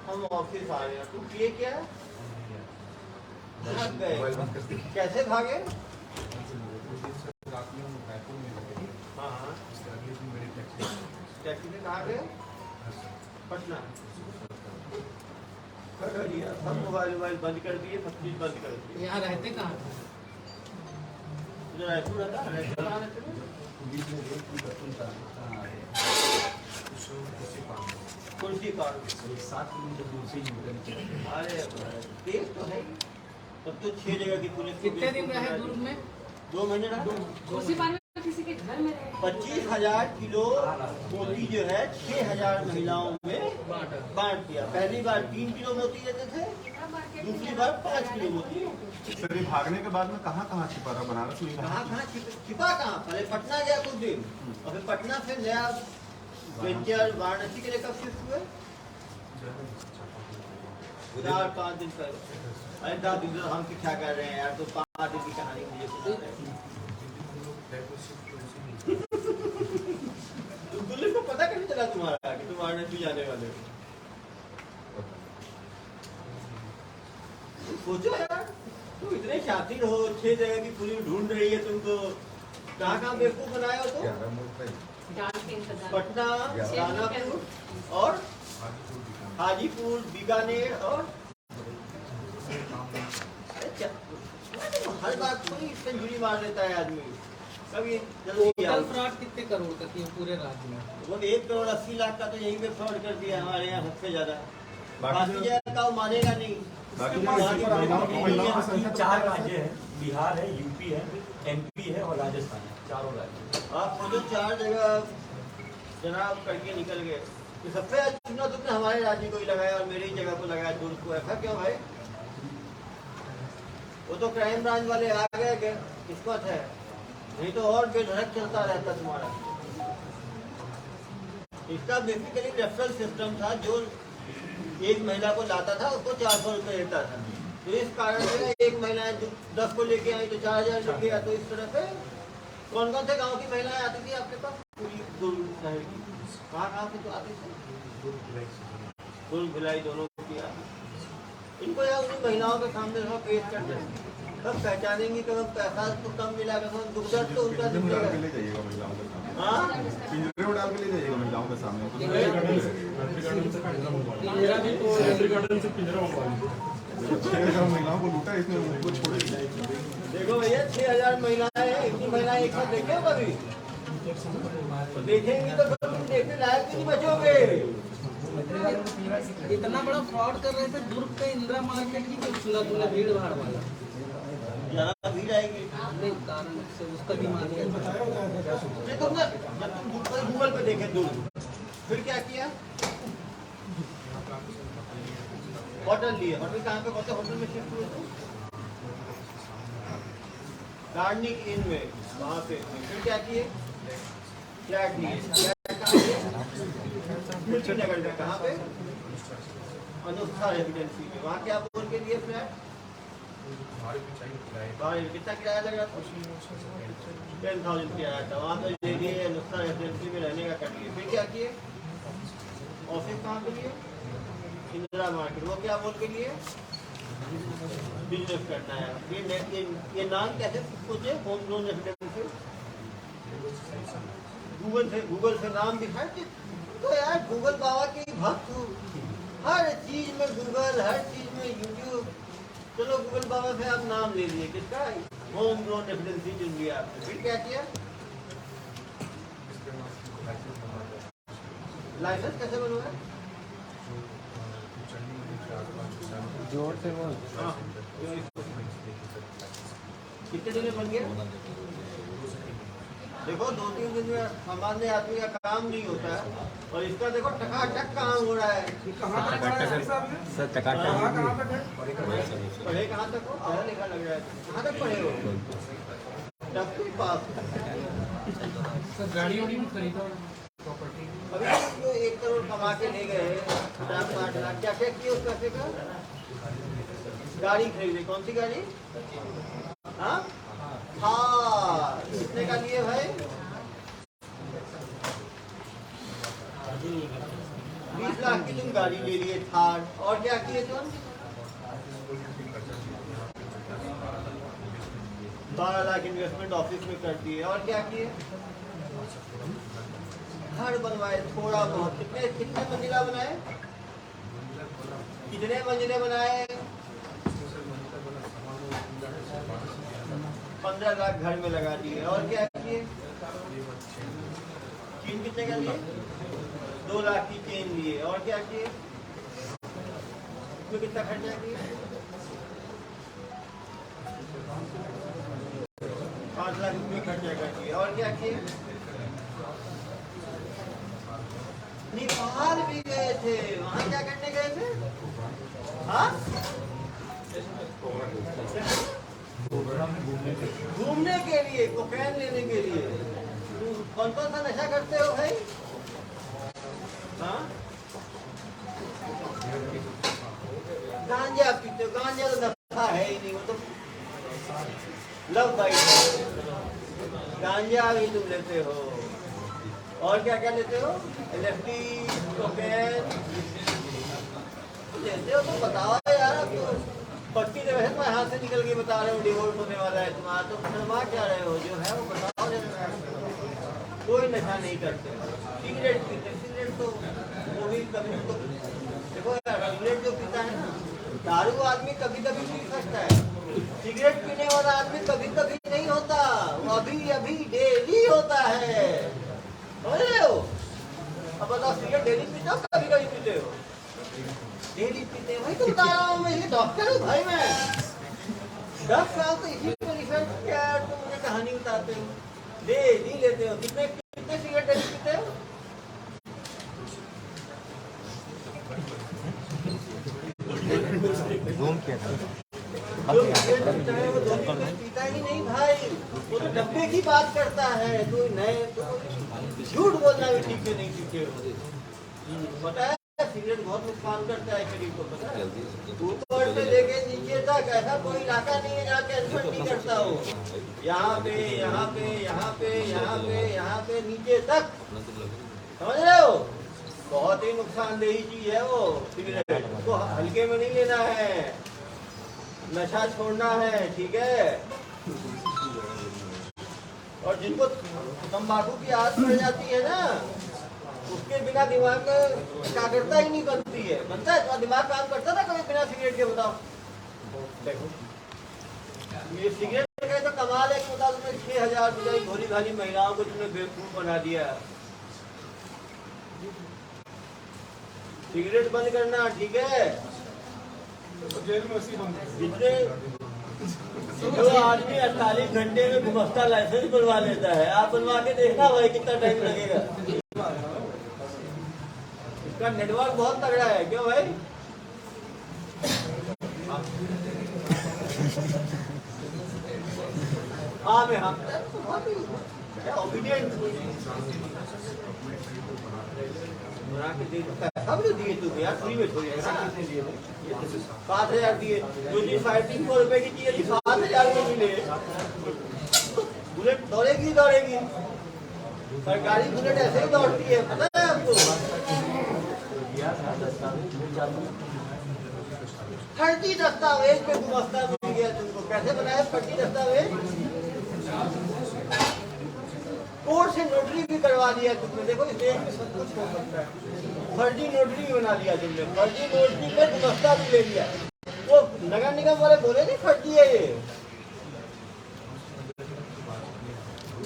हम ऑफिस आ गए। तुम किए क्या? भाग गए। कैसे भागे? हाँ हाँ, टैक्सी से कहाँ गए? पटना। सब मोबाइल बंद कर दिए, सब चीज बंद कर दिए। यहाँ रहते कहाँ थे? रायपुर रहता है, रायपुर कहाँ रहते हैं? कुर्सी पार्क। 7 किलोमीटर दूर से ही अरे देश तो है, तब तो 6 जगह की पुलिस। कितने दिन रहे दुर्ग में? 2 महीने रहा। उसी बार में किसी के घर में रहे। 25,000 किलो मोती जो है 6,000 महिलाओं में बांट दिया। पहली बार 3 किलो मोती देते थे, दूसरी बार 5 किलो मोती। सर ये भागने के बाद में कहाँ छिपा रहा? बनारस में कहाँ छिपा कहाँ? पहले पटना गया कुछ दिन, और फिर पटना से नया वेंचर वाराणसी के लिए कब शिफ्ट हुए? 4-5 दिन पहले। अरे 10 दिन हम क्या कर रहे हैं यार, तो 5 दिन की कहानी मुझे सुना रहे हैं। दुल्हन को पता कैसे चला तुम्हारा कि तुम वाराणसी जाने वाले हो? सोचो यार, तुम इतने शातिर हो, 6 जगह की पुलिस ढूंढ रही है तुमको, कहाँ बेवकूफ बनाया हो तुम? पटना, दानापुर और हाजीपुर, बीकानेर और हर बात को ही सेंचुरी मार लेता है आदमी। कभी जल्दी टोटल फ्रॉड कितने करोड़ का थी पूरे राज्य में? वो 1 करोड़ 80 लाख का तो यहीं पे फ्रॉड कर दिया हमारे यहाँ सबसे ज्यादा। बाकी जगह का वो मानेगा नहीं। बाकी 4 राज्य है, बिहार है, यूपी है, एमपी है और राजस्थान है, 4 राज्य। आप खुद 4 जगह जनाब करके निकल गए। तो सबसे चुना तुमने हमारे राज्य को ही लगाया और मेरी जगह को लगाया, दुर्ग को। ऐसा क्यों भाई? वो तो क्राइम ब्रांच वाले आ गए किस्मत है, नहीं तो और बेधड़क चलता रहता तुम्हारा। इसका बेसिकली रेफरल सिस्टम था, जो एक महिला को लाता था उसको 400 रुपये देता था। तो इस कारण से एक महिला 10 को लेके आई तो 4,000 लेके गया। तो इस तरह से कौन कौन से गांव की महिलाएं आती थी आपके पास? पूरी दुर्ग शहर की। कहाँ से तो आती थी? दुर्ग भिलाई दोनों की आती। इनको यार उन महिलाओं के सामने थोड़ा पेश कर दें, तब पहचानेंगे कि पैसा तो कम मिला, दुख दर्द तो उनका दिखेगा। ले जाइएगा महिलाओं के सामने, हाँ, पिंजरे में डाल के ले जाइएगा महिलाओं के सामने। महिलाओं को लूटा, इसमें उनको छोड़े। देखो भैया 6,000 महिलाएं हैं, इतनी महिलाएं एक साथ देखे हो कभी? तो देखेंगी तो तुम देखने लायक भी नहीं बचोगे। इतना बड़ा फ्रॉड कर रहे थे दुर्ग के इंदिरा मार्केट की, कुछ सुना तुमने? भीड़ भाड़ वाला ज्यादा भीड़ आएगी नहीं, कारण से उसका दिमाग है। देखो ना, जब तुम गूगल पे देखे दुर्ग, फिर क्या किया? होटल लिए। होटल कहाँ पे? कौन से होटल में शिफ्ट हुए थे? गार्डनिक इन में, वहाँ पे। फिर क्या किए? फ्लैट लिए। मिर्ची नगर में। कहाँ पे? अनुष्ठा रेजिडेंसी में। वहाँ क्या बोल के लिए फ्लैट? कितना किराया लग रहा था? 10,000 किराया था। वहाँ पे ले लिए, अनुष्ठा रेजिडेंसी में रहने का कर लिए। फिर क्या किए? ऑफिस कहाँ पे लिए? इंदिरा मार्केट। वो क्या बोल के लिए? बिजनेस करना है। ये नाम कैसे पूछे? Home loan residency. गूगल से नाम दिखाए तो यार गूगल बाबा की भक्त हूँ। हर चीज में गूगल, हर चीज में यूट्यूब। चलो गूगल बाबा से आप नाम ले लिए, किसका? होम लोन रेजिडेंसी चुन लिया आपने। फिर क्या किया? लाइसेंस कैसे बनवाया? जोर से बोल। हाँ, कितने दिन में बन गया? देखो 2-3 दिन में सामान्य आदमी का काम नहीं होता है, और इसका देखो टकाटक काम हो रहा है। सर टकाटक पढ़े कहाँ तक हो? पढ़ा लिखा लग रहा है। कहाँ तक पढ़े हो? 10वीं पास। गाड़ी वाड़ी में खरीदा अभी जो 1 करोड़ कमा के ले गए 50-60 लाख, क्या क्या किए उस पैसे का? गाड़ी खरीदी। कौन सी गाड़ी? हाँ, कितने का लिए भाई? 20 लाख की तुम गाड़ी ले लिए, थार। और क्या किए तुम? 12 लाख इन्वेस्टमेंट ऑफिस में कर दिए। और क्या किए? घर बनवाए थोड़ा बहुत। कितने मंजिला बनाए? कितने मंजिले बनाए? 15 लाख घर में लगा दिए। और क्या किए? चीन कितने का लिए? 2 लाख की चेन लिए। और क्या किए? इसमें कितना खर्चा किए? 5 लाख रुपये खर्चा कर दिए। और क्या किए? नेपाल भी गए थे। वहां क्या करने गए थे? हाँ, घूमने के लिए, कोकेन लेने के लिए। कौन कौन सा नशा करते हो भाई? हाँ, गांजा पीते हो। गांजा तो नशा है ही नहीं, वो तो लव बाइट है। गांजा भी तुम लेते हो। और क्या क्या लेते हो? LSD, कोकेन लेते हो तो बताओ यार। अब तो पट्टी तो वैसे तुम्हारे हाथ से निकल के बता रहे हो डिवोर्स होने वाला है तुम्हारा, तो शर्मा क्या रहे हो? जो है वो बताओ। कोई नशा नहीं करते। सिगरेट पीते। सिगरेट तो वो भी कभी तो देखो यार, सिगरेट जो पीता है ना, दारू आदमी कभी कभी पी सकता है। सिगरेट पीने वाला आदमी कभी कभी नहीं होता, वो अभी अभी डेली होता है। समझ रहे हो? अब बताओ, सिगरेट डेली पीते हो कभी कभी पीते हो? डेली पीते हो। भाई तो बता रहा हूँ मैं, ये डॉक्टर हूँ भाई मैं। 10 साल तो इसी पे रिसर्च किया है, तुम मुझे कहानी बताते हो। डेली लेते हो। कितने कितने सिगरेट डेली पीते हो? घूम किया था। जो सिगरेट पीता है वो 2 दिन में पीता ही नहीं भाई, वो तो डब्बे की बात करता है। तो नए तो झूठ बोलना भी ठीक से नहीं सीखे हो। पता है सिगरेट बहुत नुकसान करता है शरीर को। पता है, ऊपर से लेके नीचे तक ऐसा कोई इलाका नहीं है जहाँ कैंसर नहीं करता हो। यहाँ पे, यहाँ पे, यहाँ पे, यहाँ पे, यहाँ पे, नीचे तक। समझ रहे हो? बहुत ही नुकसानदेही चीज है वो सिगरेट। उसको हल्के में नहीं लेना है, नशा छोड़ना है, ठीक है? और जिनको तंबाकू की आदत पड़ जाती है ना, उसके बिना दिमाग में एकाग्रता ही नहीं बनती है। बनता है? तुम्हारा दिमाग काम करता था कभी बिना सिगरेट के? बताओ। देखो, ये सिगरेट का तो कमाल है कि बताओ, तुमने 6000 रुपये भोली भाली महिलाओं को तुमने बेवकूफ बना दिया। सिगरेट बंद करना, ठीक है? तो जेल में उसी बंद जितने जो आदमी 48 घंटे में गुमस्ता लाइसेंस बनवा लेता है, आप बनवा के देखना भाई कितना टाइम लगेगा। इसका नेटवर्क बहुत तगड़ा है। क्यों भाई? हाँ मैं हाँ ओबीडियंट बना के दे। पैसा भी तो दिए तुम यार, फ्री में थोड़ी। 7,000 दिए। जो चीज 350 रुपए की चीज 7,000 में मिले। बुलेट दौड़ेगी दौड़ेगी। सरकारी बुलेट ऐसे ही दौड़ती है, पता है आपको? फर्जी दस्तावेज पे गुमस्ता मिल गया तुमको। कैसे बनाया फर्जी दस्तावेज? कोर्ट से नोटरी भी करवा दिया तुमने। देखो इस देश में सब कुछ हो सकता है। फर्जी नोटरी भी बना लिया तुमने। फर्जी नोटरी पे गुमस्ता भी ले लिया। वो नगर निगम वाले बोले नहीं फर्जी है ये,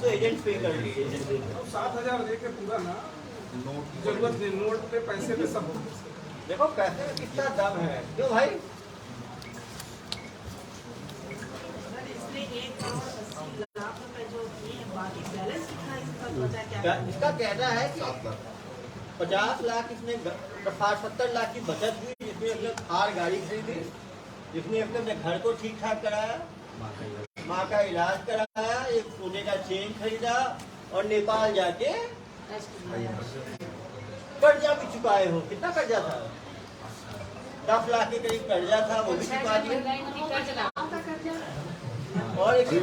तो एजेंट पे कर लिए। 7,000 दे के पूरा ना जरूरत नहीं, नोट पे पैसे पे सब हो। देखो पैसे में कितना दम है। क्यों भाई? इसका कहना है कि 50 लाख इसने 60-70 लाख की बचत हुई, जिसमें अपने थार गाड़ी खरीदी, जिसने अपने घर को ठीक ठाक कराया, माँ का इलाज कराया, एक सोने का चेन खरीदा और नेपाल जाके कर्जा भी चुकाए हो। कितना कर्जा था? 10 लाख के करीब कर्जा था, वो भी चुका दिया। और एक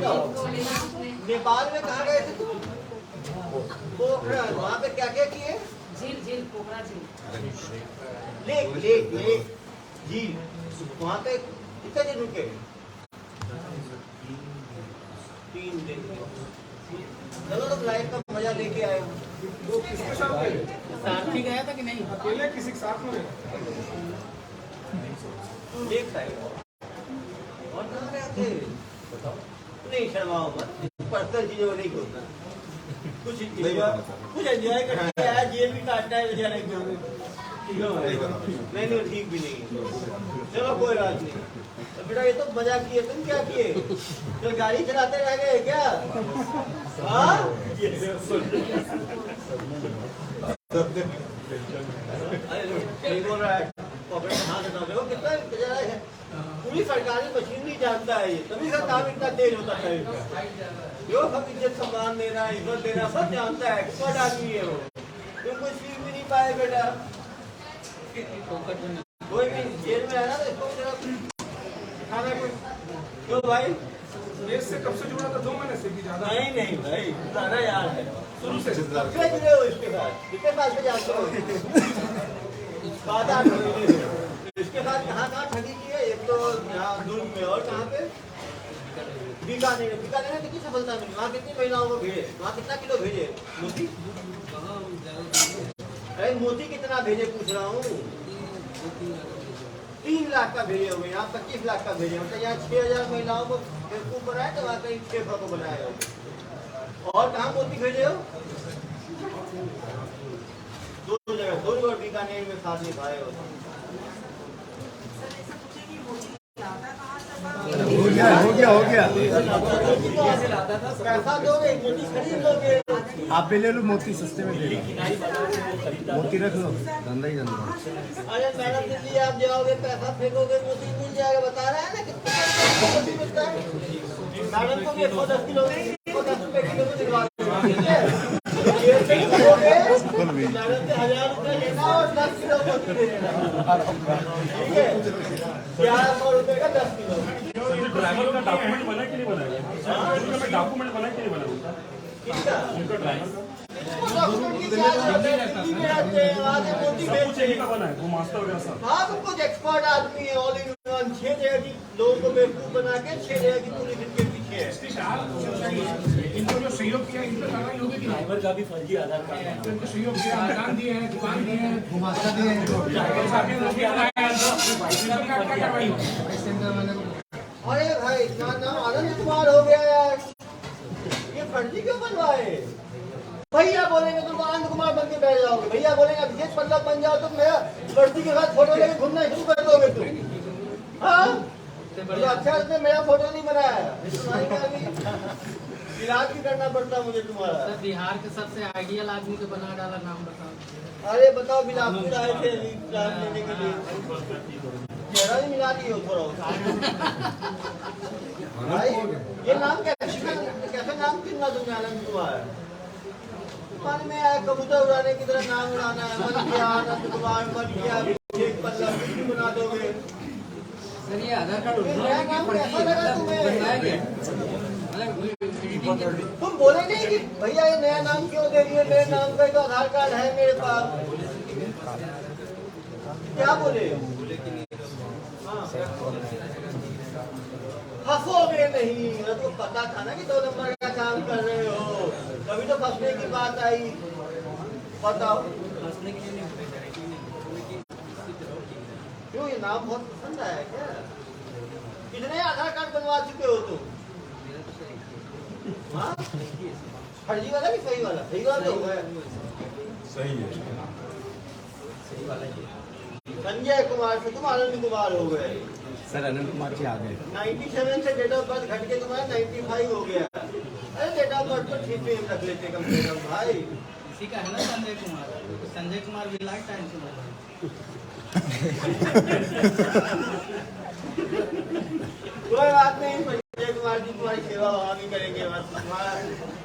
नेपाल में कहाँ गए थे तुम? पोखरा। वहाँ पे क्या क्या किए? झील पोखरा झील। लेक लेक लेक झील। वहाँ पे कितने दिन रुके? 3 दिन। चलो तुम लाइफ का मजा लेके आए हो। तो किसके साथ गए? साथ ही गया था कि नहीं? अकेले किसी के साथ में गए? एक साइड और कहाँ गए थे? नहीं शर्माओ मत, पर्सनल चीजों में नहीं घूमना। कुछ एंजॉय करना है, जेल भी काटना है बेचारे को। नहीं ठीक भी नहीं है। चलो कोई बात नहीं। तो बेटा ये तो मजा किए, तुम क्या किए? तो गाड़ी चलाते रह गए क्या? हाँ? नहीं बोल रहा है। पॉकेट में हाथ हटा दो, कितना बेचारा है। पूरी सरकारी मशीनरी जानता है ये, तभी का काम इतना तेज होता है। जो सब इज्जत सम्मान देना, इज्जत देना सब जानता है। एक्सपर्ट आदमी है वो। तुम कुछ सीख भी नहीं पाए बेटा। कोई भी जेल में है ना तो इसको जरा खाना कुछ क्यों भाई? देश से कब से जुड़ा था? 2 महीने से भी ज्यादा। नहीं भाई, ज्यादा यार है। शुरू से कब जुड़े हो इसके साथ? कितने साल से जानते हो? 7-8 महीने से। इसके साथ कहाँ ठगी की है? एक तो यहाँ दुर्ग में और कहाँ पे? बीकानेर में कितनी सफलता मिली? वहाँ कितनी महिलाओं को भेजे? वहाँ कितना किलो भेजे मोती? अरे मोती कितना भेजे पूछ रहा हूँ। 3 लाख का भेजे होंगे, यहाँ 25 लाख का भेजे। मतलब यहाँ 6000 महिलाओं को बेवकूफ बनाए तो वहाँ कहीं 600 को बनाए हो। और कहाँ मोती भेजे हो? 2 जगह, दुर्ग और बीकानेर में साथ निभाए हो। हो गया। पैसा दोगे, मोती खरीद लोगे। आप भी ले लो, मोती सस्ते में दे दो। मोती रख लो, धंधा ही धंधा। अरे मैडम दिल्ली आप जाओगे, पैसा फेंकोगे, मोती मिल जाएगा। बता रहा है ना कितना मोती मिलता है। मैडम को भी 110 किलो 10 रुपए किलो में दिलवा दूंगा, ठीक है? मैडम से 1000 रुपए लेना और 10 किलो मोती दे देना, ठीक है? 1100 रुपए का 10 किलो। ड्राइवर का डॉक्यूमेंट बना कि नहीं बना? डॉक्यूमेंट बना कि नहीं बना? किसका? उनका ड्राइवर का डॉक्यूमेंट की क्या जरूरत है? दिल्ली में रहते हैं, वहाँ से मोती सब कुछ बेचते यही हैं। का बना है, वो मास्टर वगैरह सब। हाँ तो कुछ एक्सपर्ट आदमी है, ऑल इन वन। 6 जगह की लोगों को बेवकूफ बना के 6 जगह की पुलिस इनके पीछे है। इनको जो सहयोग किया इन पर कार्रवाई होगी कि नहीं? ड्राइवर का भी फर्जी आधार कार्ड है। इनको सहयोग किया, मकान दिए हैं, दुकान दिए हैं, गुमास्ता दिए हैं। कार्रवाई होगी। अरे भाई इतना नाम आनंद कुमार हो गया यार, ये फर्जी क्यों बनवाए? भैया बोलेंगे तुम आनंद कुमार बन के बैठ जाओगे, भैया बोलेंगे अभिषेक पल्लव बन जाओ तुम, मेरा लड़की के साथ फोटो लेके घूमना शुरू कर दोगे तुम। हाँ तो अच्छा इसने मेरा फोटो नहीं बनाया, इलाज भी करना पड़ता मुझे तुम्हारा। सर बिहार के सबसे आइडियल आदमी को बना डाला, नाम बताओ। अरे बताओ, बिलासपुर आए थे इलाज लेने के लिए, चेहरा भी मिला दिए हो थोड़ा भाई। ये नाम कैसे नाम चुनना तुमने आनंद कुमार? मन में आया कबूतर उड़ाने की तरह नाम उड़ाना है। मन किया आनंद कुमार, मन किया अभिषेक पल्लव, कुछ भी बना दोगे। सर ये आधार कार्ड नया नाम कैसा लगा तुम्हें? बनाया गया मतलब तुम बोले नहीं कि भैया ये नया नाम क्यों दे रही है? मेरे नाम का तो आधार कार्ड है मेरे पास। क्या बोले? फंसोगे नहीं, तो पता था ना कि 2 नंबर का काम कर रहे हो, तभी तो फंसने की बात आई। बताओ क्यों? ये नाम बहुत पसंद आया क्या? कितने आधार कार्ड बनवा चुके हो तुम? हाँ फर्जी वाला कि सही वाला? सही वाला तो है, सही है। संजय कुमार से तुम आनंद कुमार हो गए। सर अनंत कुमार जी आ गए। 97 से डेट ऑफ बर्थ घट के तुम्हारा 95 हो गया। अरे डेट ऑफ बर्थ पर ठीक नहीं रख लेते कम से कम भाई। इसी का है ना संजय कुमार। संजय कुमार भी लाइफ टाइम से कोई बात नहीं, संजय कुमार जी तुम्हारी सेवा वहाँ भी करेंगे, बस तुम्हारा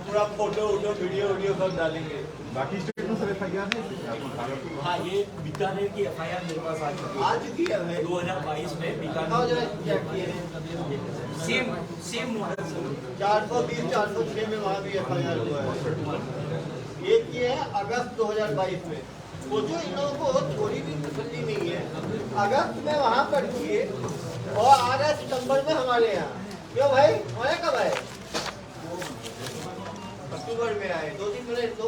पूरा फोटो वीडियो सब डालेंगे। बाकी स्टेट में सर FIR है? हाँ ये बीकानेर की FIR मेरे पास आ चुकी है। आ चुकी है भाई 2022 में बताओ बीकानेर जरा क्या किए हैं। सेम 420 406 में वहाँ भी FIR हुआ है। ये किए हैं अगस्त 2022 में। वो जो इन लोगों को थोड़ी भी तसल्ली नहीं है, अगस्त में वहाँ पर किए और आ गए सितंबर में हमारे यहाँ। क्यों भाई? हमारे कब आए? अक्टूबर में आए। 2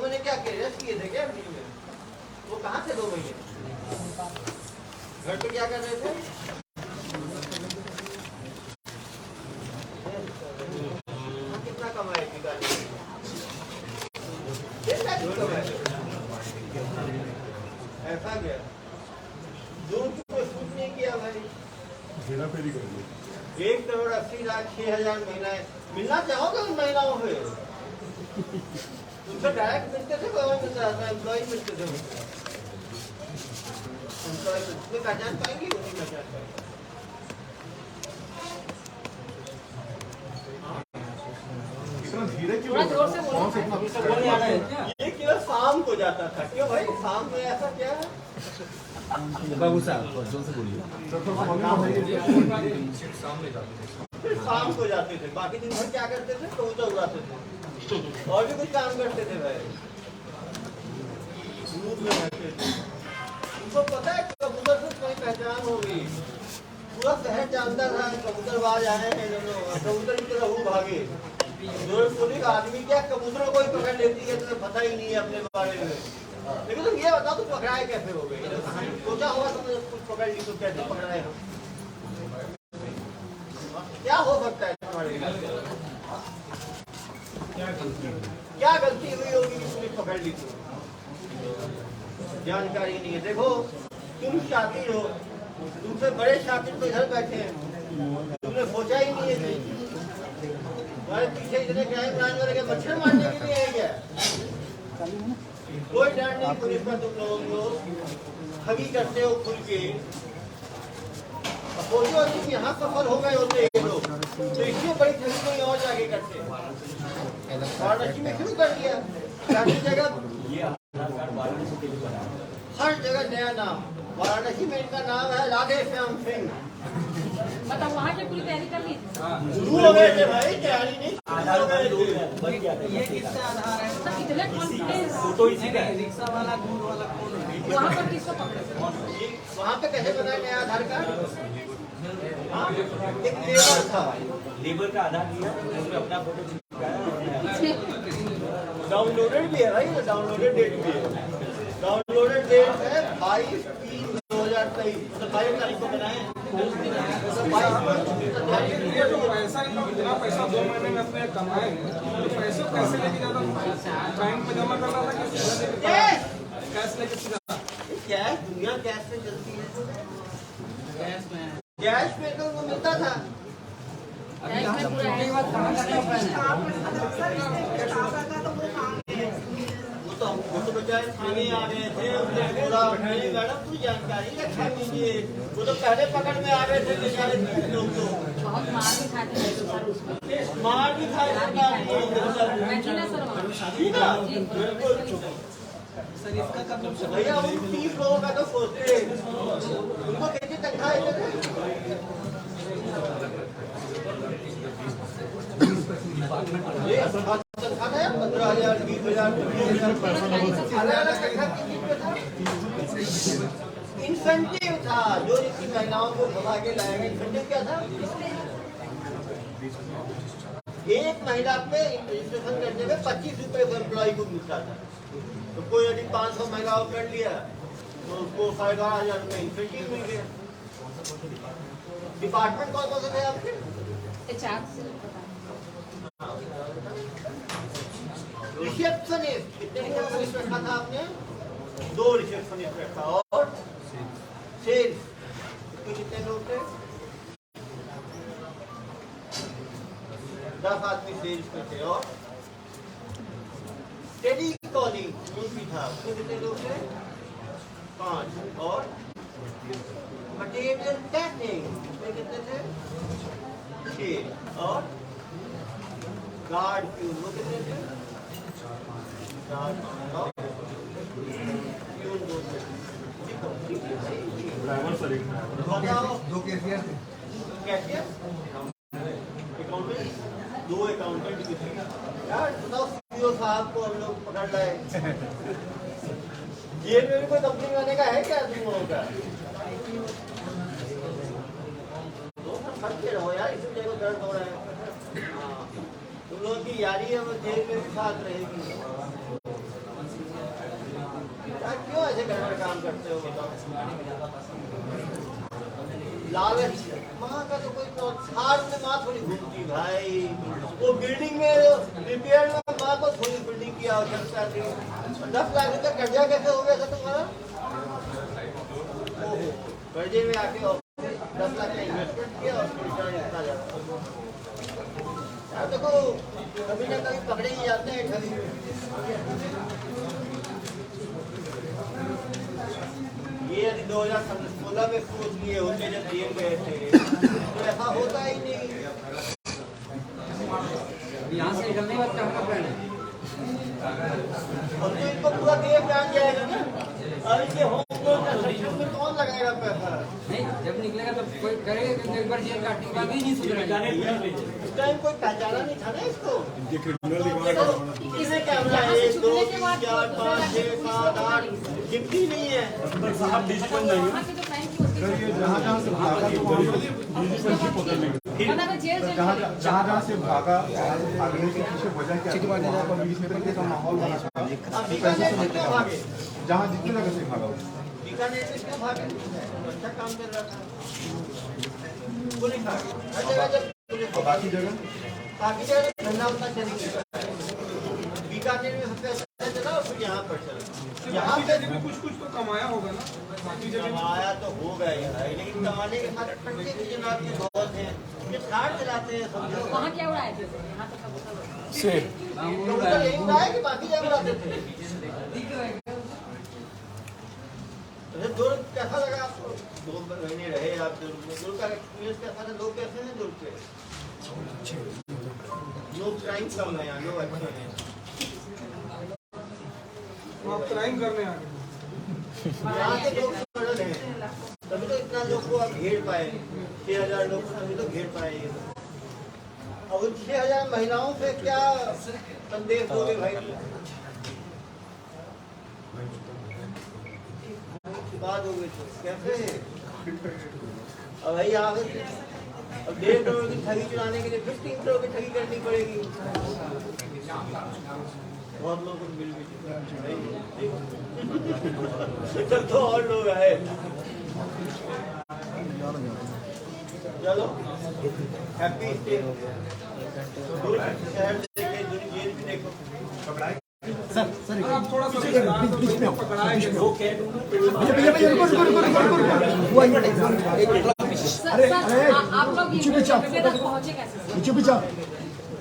महीने क्या किए? रेस्ट किए थे क्या? वो कहाँ थे 2 महीने? घर पे क्या कर रहे थे? कितना कमाए थी गाड़ी? ऐसा क्या? दूर की कोई सूट नहीं किया भाई। 1,80,06,000 महिलाएं मिलना चाहोगे उन महिलाओं से? उनसे डायरेक्ट मिलते थे, कौन मिलता था? एम्प्लॉय मिलते थे उनसे। एम्प्लॉय उसमें पहचान पाएंगी, उन्हीं पहचान पाएंगी। इतना धीरे क्यों? थोड़ा जोर से बोलो। कौन से इतना ये केवल शाम को जाता था। क्यों भाई? शाम में ऐसा क्या है? बाबू साहब जोर से बोलिए। फिर शाम को जाते थे, बाकी दिन भर क्या करते थे? कबूतर उड़ाते थे और भी कुछ काम करते थे भाई। दूर में रहते थे। उनको पता है कबूतर से कोई पहचान होगी। पूरा शहर जानता था कबूतरबाज आए हैं दोनों, कबूतर की तरह वो भागे। पुलिस आदमी क्या कबूतरों को ही पकड़ लेती है, तुम्हें पता ही नहीं है अपने बारे में। लेकिन तुम ये बताओ, तुम पकड़ाए कैसे हो गए? सोचा होगा तुमने कुछ पकड़ ली तो कैसे पकड़ाए हो? क्या हो सकता है तुम्हारे? क्या गलती हुई होगी कि पुलिस पकड़ ली? तो जानकारी नहीं है। देखो तुम शातिर हो, तुमसे बड़े शातिर तो इधर बैठे हैं, तुमने सोचा ही नहीं है कि हमारे पीछे इतने क्राइम ब्रांच वाले के मच्छर मारने के लिए है क्या? कोई डर नहीं पुलिस का। तुम लोगों को ठगी करते हो खुल के। सोचो तुम यहाँ सफल हो गए होते ये लोग, तो इससे बड़ी ठगी कोई और जाके करते। वाराणसी में शुरू कर दिया, सारी जगह हर जगह नया नाम। वाराणसी में इनका नाम है राधे श्याम सिंह। मतलब वहाँ की पूरी तैयारी कर ली? शुरू हो गए थे भाई, तैयारी नहीं। ये किसका आधार है? मतलब इतने कॉन्फिडेंस फोटो इसी का है। रिक्शा वाला, दूर वाला कौन है? वहाँ पर किसको पकड़े? वहाँ पे कैसे बना नया आधार कार्ड? हाँ, एक लेबर था, लेबर का आधार दिया, उसमें अपना फोटो चिपकाया। डाउनलोडेड भी है भाई, डाउनलोडेड डेट भी है। डाउनलोडेड डेट है 22/3/2023, मतलब 22 तारीख को बनाए। ये जो पैसा इतना पैसा 2 महीने में अपने कमाए हैं, तो पैसे कैसे लेके जाता था? बैंक में जमा करना था कि सीधा लेके कैश लेके सीधा? कैश, दुनिया कैश से चलती है। कैश में कैश में तो वो मिलता था। वो तो बेचारे थाने आ गए थे, उसने बोला नहीं मैडम तू जानकारी रखा कीजिए। वो तो पहले पकड़ में आ गए थे बेचारे लोग। तो बहुत मार भी खाते हैं सर उसको। मार भी खाए सरकार ने। मैं थी ना सर वहाँ। ठीक है, बिल्कुल। सर इसका कब भैया उन 30 लोगों का तो सोचते हैं, उनको कैसे तनख्वाह देते थे? ये तनख्वाह है 15,000, 20,000, 20,000 अलग-अलग तनख्वाह किस चीज़ पे था? इंसेंटिव था, जो इसी महिलाओं को भगा के लाएगा। इंसेंटिव क्या था? एक महिला पे रजिस्ट्रेशन करने में 25 रुपए एम्प्लॉय को मिलता था। तो कोई यदि 500 महिलाओं कर लिया तो उसको 12,500 रुपये इंसेंटिव मिल गया। डिपार्टमेंट कौन कौन से थे आपके? रिसेप्शनिस्ट, कितने रिसेप्शनिस्ट रखा था आपने? 2 रिसेप्शनिस्ट रखा। और सेल्स कितने लोग थे? 10 आदमी सेल्स में थे। और टेली कॉलिंग उनकी था, उसमें कितने लोग थे? 5। और मटेरियल पैकिंग उसमें कितने थे? 6। और गार्ड क्यू वो कितने थे? 4। और क्यून 2 थे। बताओ 2 कैशियर थे। कैशियर, अकाउंटेंट, 2 अकाउंटेंट भी थे। यार बताओ सीईओ साहब को हम लोग पकड़ लाए। जेल में भी कोई कंपनी आने का है क्या तुम लोगों का? रहो यार, इसलिए को दर्द हो रहा है। तुम लोगों की यारी है वो जेल में भी साथ रहेगी। यार क्यों ऐसे गड़बड़ काम करते हो बताओ? लालच माँ का तो कोई थार में माँ थोड़ी घूमती भाई, वो बिल्डिंग में रिपेयर में माँ को थोड़ी बिल्डिंग की आवश्यकता थी। 10 लाख रुपये कर्जा कैसे हो गया था तुम्हारा? कर्जे में आके 10 लाख का इन्वेस्टमेंट किया और इतना जाता। देखो कभी ना कभी पकड़े ही जाते हैं ठगी। ये यदि 2016 में सोच लिए होते जब जेल गए थे तो ऐसा होता ही नहीं। यहाँ से निकलने के बाद क्या होगा प्लान है? अब तो इनको पूरा देश जान जाएगा ना। अब इनके होम लोन का सेक्शन में कौन लगाएगा पैसा? नहीं, जब निकलेगा तो कोई करेगा कि एक बार जेल काटने के बाद ही नहीं सुधरेगा। इस टाइम कोई पहचाना नहीं था ना इसको। किसने कैमरा 1 2 3 4 5 6 7 8 गिनती नहीं है। साहब डीजी बन जाएंगे। जहाँ जहाँ से भागा तो वहाँ जहाँ से भागा भागने के पीछे वजह क्या थी? वहाँ पर इस तरीके का माहौल बना था। बीकानेर में क्यों भागे? जहाँ जितनी जगह से भागा वो। बीकानेर में क्यों भागे? अच्छा काम कर रहा था। पुलिस भागे। हर जगह जब पुलिस और बाकी जगह धंधा उतना चल गया। बीकानेर में सबसे अच्छा चला और फिर यहाँ पर चला। यहाँ पे भी कुछ तो कमाया होगा ना, बाकी जगह कमाया तो होगा ही भाई, लेकिन कमाने के साथ ठंडे की जनाब के बहुत हैं। ये कार चलाते हैं समझो। वहाँ क्या उड़ाए थे? यहाँ तक कबूतर यही उड़ाए कि बाकी जगह उड़ाते थे? दुर्ग कैसा लगा आपको? 2 महीने रहे आप दुर्ग में। दुर्ग का एक्सपीरियंस कैसा था? लोग कैसे हैं दुर्ग के? लोग क्राइम कम है यहाँ, लोग अच्छे हैं। आप क्राइम करने आ गए। यहाँ के लोग सरल हैं, तभी तो इतना लोग को आप घेर पाए। 6000 लोग अभी तो घेर पाए ये। और उन 6000 महिलाओं से क्या संदेश दोगे भाई? बात हो गई तो कैसे? अब भाई यहाँ पे अब 1.5 करोड़ की ठगी चुराने के लिए फिर 3 करोड़ की ठगी करनी पड़ेगी। बहुत लोगों को मिल भी चुका तो और लोग आए। चलो हैप्पी स्टे। शहर देखे, जेल भी देखो। आप थोड़ा सा पकड़ाए गए। आप लोग पहुँचे कैसे?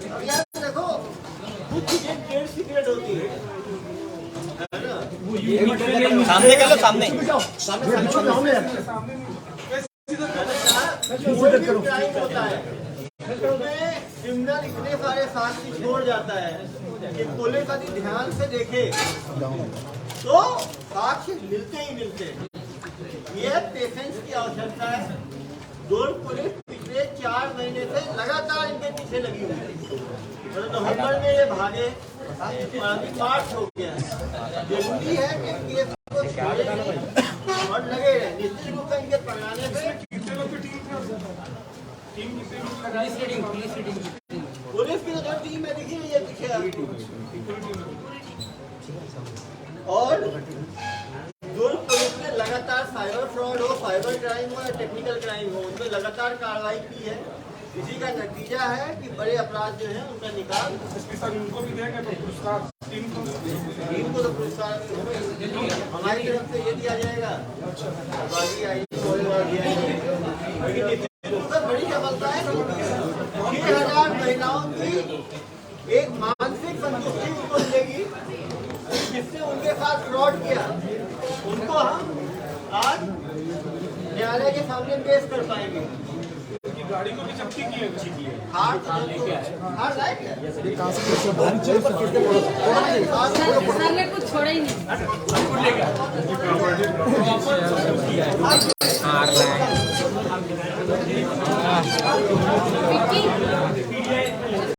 अब यार देखो कुछ चीजें ट्रेड सीक्रेट होती है ना। सामने कर लो, सामने। कोई भी क्राइम होता है उसमें क्रिमिनल इतने सारे साक्षी छोड़ जाता है कि पुलिस यदि ध्यान से देखे तो साक्ष्य मिलते ही मिलते हैं। ये पेशेंस की आवश्यकता है। दुर्ग पुलिस पिछले 4 महीने से लगातार इनके पीछे लगी हुई है। नवंबर में ये भागे और अभी मार्च हो गया। जरूरी है कि केस को छोड़े नहीं और लगे रहे। निश्चित रूप से इनके पकड़ाने से पुलिस की तो टीम है, देखिए ये पीछे और दुर्ग पुलिस ने लगातार साइबर फ्रॉड हो, साइबर क्राइम हो या टेक्निकल क्राइम हो, उनमें लगातार कार्रवाई की है। इसी का नतीजा है कि बड़े अपराध जो है उनका निकाल उनको भी देंगे तो पुरस्कार टीम को तो पुरस्कार हमारी तरफ से ये दिया जाएगा। बाकी बड़ी सफलता है 6000 महिलाओं की एक मानसिक संतुष्टि उनको मिलेगी जिससे उनके साथ फ्रॉड किया उनको हम आज न्यायालय के सामने पेश कर पाएंगे। गाड़ी को भी जब्ती किए हार लायक है। सर ने कुछ छोड़ा ही नहीं।